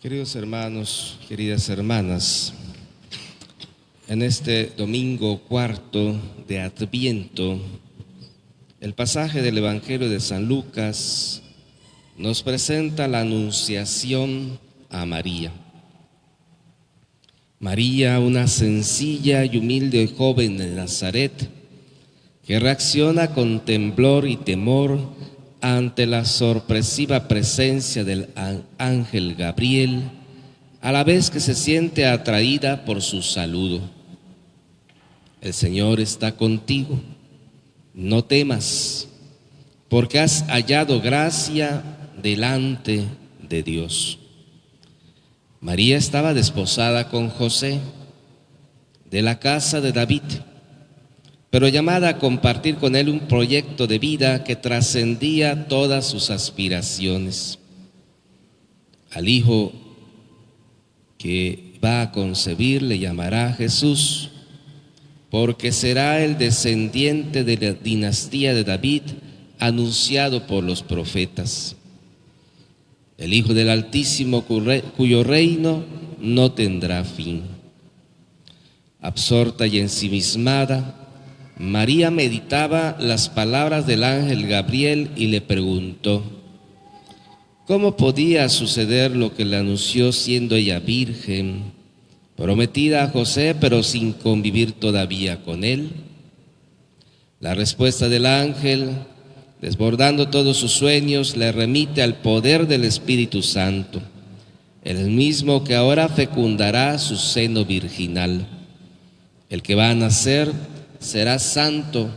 Queridos hermanos, queridas hermanas, en este domingo cuarto de Adviento, el pasaje del Evangelio de San Lucas nos presenta la anunciación a María. María, una sencilla y humilde joven de Nazaret, que reacciona con temblor y temor ante la sorpresiva presencia del ángel Gabriel, a la vez que se siente atraída por su saludo. El Señor está contigo, no temas, porque has hallado gracia delante de Dios. María estaba desposada con José, de la casa de David, pero llamada a compartir con él un proyecto de vida que trascendía todas sus aspiraciones. Al hijo que va a concebir le llamará Jesús, porque será el descendiente de la dinastía de David, anunciado por los profetas. El Hijo del Altísimo, cuyo reino no tendrá fin. Absorta y ensimismada, María meditaba las palabras del ángel Gabriel y le preguntó: ¿cómo podía suceder lo que le anunció siendo ella virgen, prometida a José, pero sin convivir todavía con él? La respuesta del ángel, desbordando todos sus sueños, le remite al poder del Espíritu Santo, el mismo que ahora fecundará su seno virginal. El que va a nacer será santo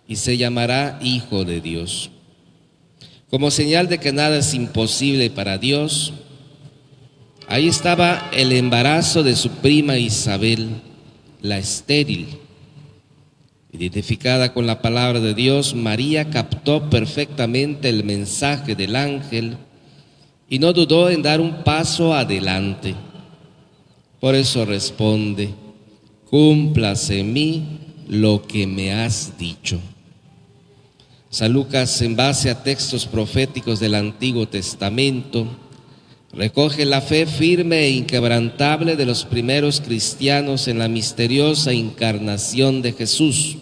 y se llamará Hijo de Dios. Como señal de que nada es imposible para Dios, ahí estaba el embarazo de su prima Isabel, la estéril. Identificada con la palabra de Dios, María captó perfectamente el mensaje del ángel y no dudó en dar un paso adelante. Por eso responde: cúmplase en mí lo que me has dicho. San Lucas, en base a textos proféticos del Antiguo Testamento, recoge la fe firme e inquebrantable de los primeros cristianos en la misteriosa encarnación de Jesús,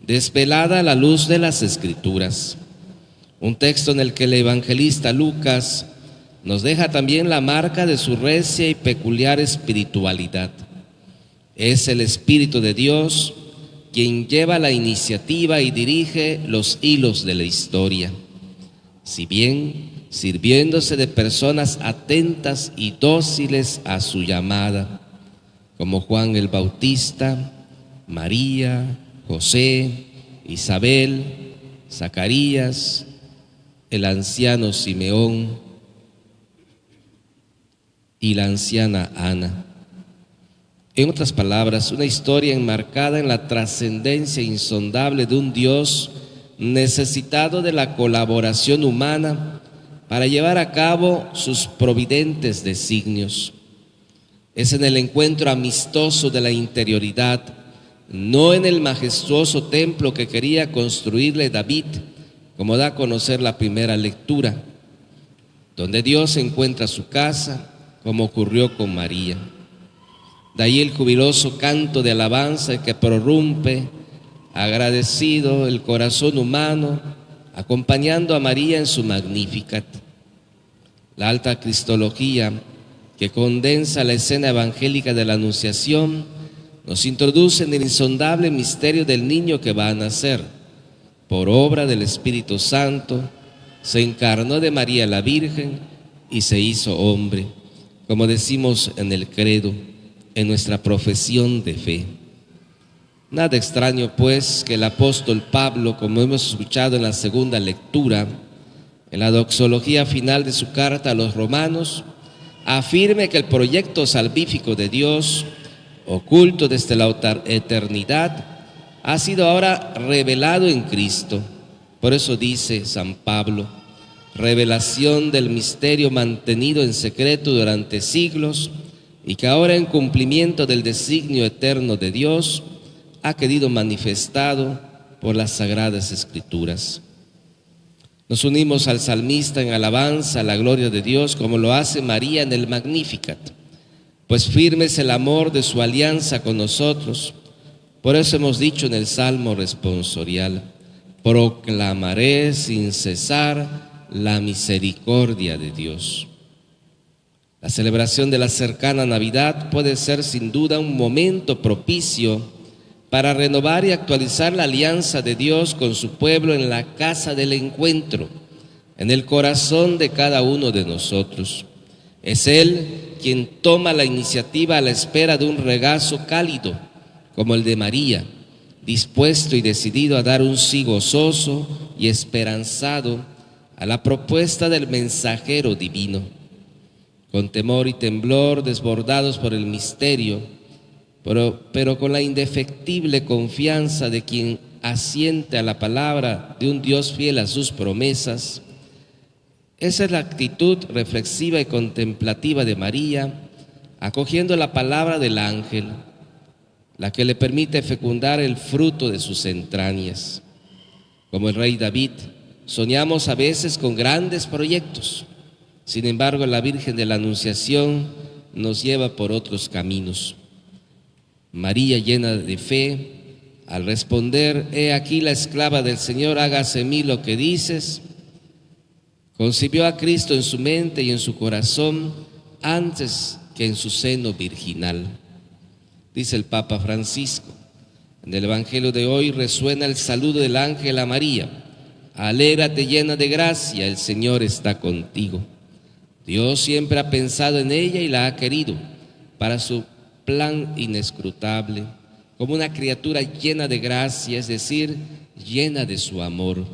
desvelada a la luz de las Escrituras. Un texto en el que el evangelista Lucas nos deja también la marca de su recia y peculiar espiritualidad. Es el Espíritu de Dios quien lleva la iniciativa y dirige los hilos de la historia, si bien sirviéndose de personas atentas y dóciles a su llamada, como Juan el Bautista, María, José, Isabel, Zacarías, el anciano Simeón y la anciana Ana. En otras palabras, una historia enmarcada en la trascendencia insondable de un Dios necesitado de la colaboración humana para llevar a cabo sus providentes designios. Es en el encuentro amistoso de la interioridad, no en el majestuoso templo que quería construirle David, como da a conocer la primera lectura, donde Dios encuentra su casa, como ocurrió con María. De ahí el jubiloso canto de alabanza que prorrumpe, agradecido, el corazón humano, acompañando a María en su Magnificat. La alta cristología, que condensa la escena evangélica de la Anunciación, nos introduce en el insondable misterio del niño que va a nacer. Por obra del Espíritu Santo, se encarnó de María la Virgen y se hizo hombre, como decimos en el credo, en nuestra profesión de fe. Nada extraño, pues, que el apóstol Pablo, como hemos escuchado en la segunda lectura, en la doxología final de su carta a los romanos, afirme que el proyecto salvífico de Dios, oculto desde la eternidad, ha sido ahora revelado en Cristo. Por eso dice San Pablo: revelación del misterio mantenido en secreto durante siglos y que ahora, en cumplimiento del designio eterno de Dios, ha querido manifestado por las Sagradas Escrituras. Nos unimos al salmista en alabanza a la gloria de Dios, como lo hace María en el Magnificat, pues firme es el amor de su alianza con nosotros. Por eso hemos dicho en el Salmo responsorial: proclamaré sin cesar la misericordia de Dios. La celebración de la cercana Navidad puede ser sin duda un momento propicio para renovar y actualizar la alianza de Dios con su pueblo en la casa del encuentro, en el corazón de cada uno de nosotros. Es Él quien toma la iniciativa a la espera de un regazo cálido, como el de María, dispuesto y decidido a dar un sí gozoso y esperanzado a la propuesta del mensajero divino. Con temor y temblor, desbordados por el misterio, pero con la indefectible confianza de quien asiente a la palabra de un Dios fiel a sus promesas. Esa es la actitud reflexiva y contemplativa de María, acogiendo la palabra del ángel, la que le permite fecundar el fruto de sus entrañas. Como el rey David, soñamos a veces con grandes proyectos. Sin embargo, la Virgen de la Anunciación nos lleva por otros caminos. María, llena de fe, al responder: «He aquí la esclava del Señor, hágase en mí lo que dices», concibió a Cristo en su mente y en su corazón antes que en su seno virginal. Dice el Papa Francisco: en el Evangelio de hoy resuena el saludo del ángel a María: «Alégrate llena de gracia, el Señor está contigo». Dios siempre ha pensado en ella y la ha querido para su plan inescrutable, como una criatura llena de gracia, es decir, llena de su amor.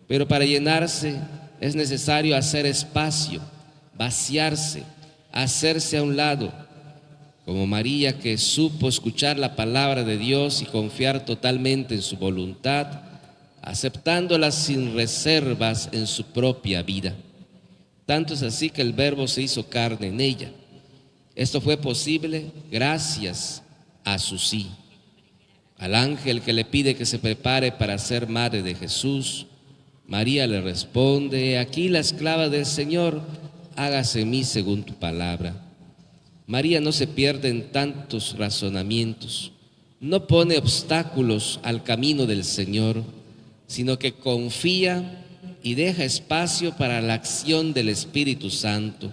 Pero para llenarse es necesario hacer espacio, vaciarse, hacerse a un lado, como María, que supo escuchar la palabra de Dios y confiar totalmente en su voluntad, aceptándola sin reservas en su propia vida. Tanto es así que el Verbo se hizo carne en ella. Esto fue posible gracias a su sí. Al ángel que le pide que se prepare para ser madre de Jesús, María le responde: «He aquí la esclava del Señor, hágase en mí según tu palabra». María no se pierde en tantos razonamientos, no pone obstáculos al camino del Señor, sino que confía y deja espacio para la acción del Espíritu Santo.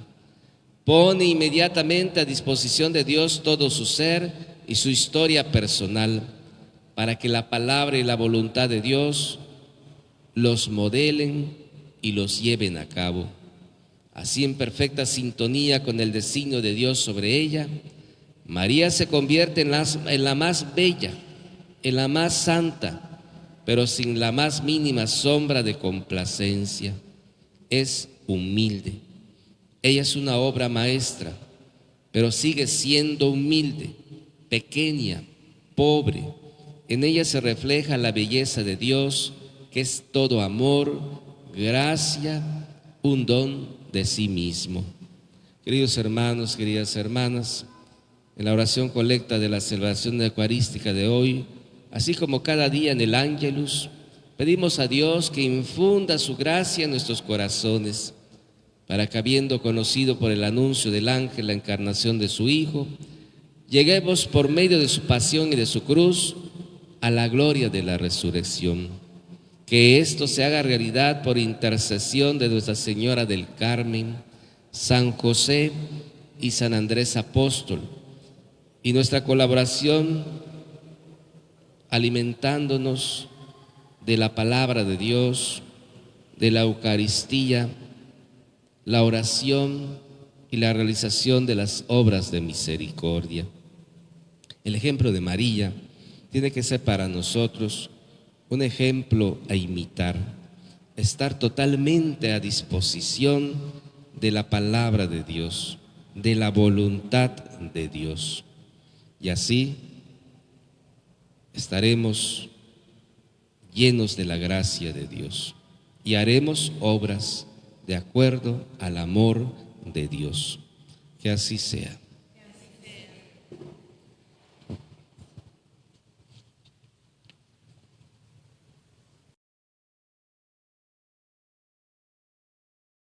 Pone inmediatamente a disposición de Dios todo su ser y su historia personal, para que la palabra y la voluntad de Dios los modelen y los lleven a cabo. Así, en perfecta sintonía con el designio de Dios sobre ella, María se convierte en la más bella, en la más santa, pero sin la más mínima sombra de complacencia. Es humilde. Ella es una obra maestra, pero sigue siendo humilde, pequeña, pobre. En ella se refleja la belleza de Dios, que es todo amor, gracia, un don de sí mismo. Queridos hermanos, queridas hermanas, en la oración colecta de la celebración eucarística de hoy, así como cada día en el Ángelus, pedimos a Dios que infunda su gracia en nuestros corazones, para que, habiendo conocido por el anuncio del ángel la encarnación de su Hijo, lleguemos por medio de su pasión y de su cruz a la gloria de la resurrección. Que esto se haga realidad por intercesión de Nuestra Señora del Carmen, San José y San Andrés Apóstol, y nuestra colaboración alimentándonos de la palabra de Dios, de la Eucaristía, la oración y la realización de las obras de misericordia. El ejemplo de María tiene que ser para nosotros un ejemplo a imitar, estar totalmente a disposición de la palabra de Dios, de la voluntad de Dios. Y así estaremos llenos de la gracia de Dios y haremos obras de acuerdo al amor de Dios. Que así sea.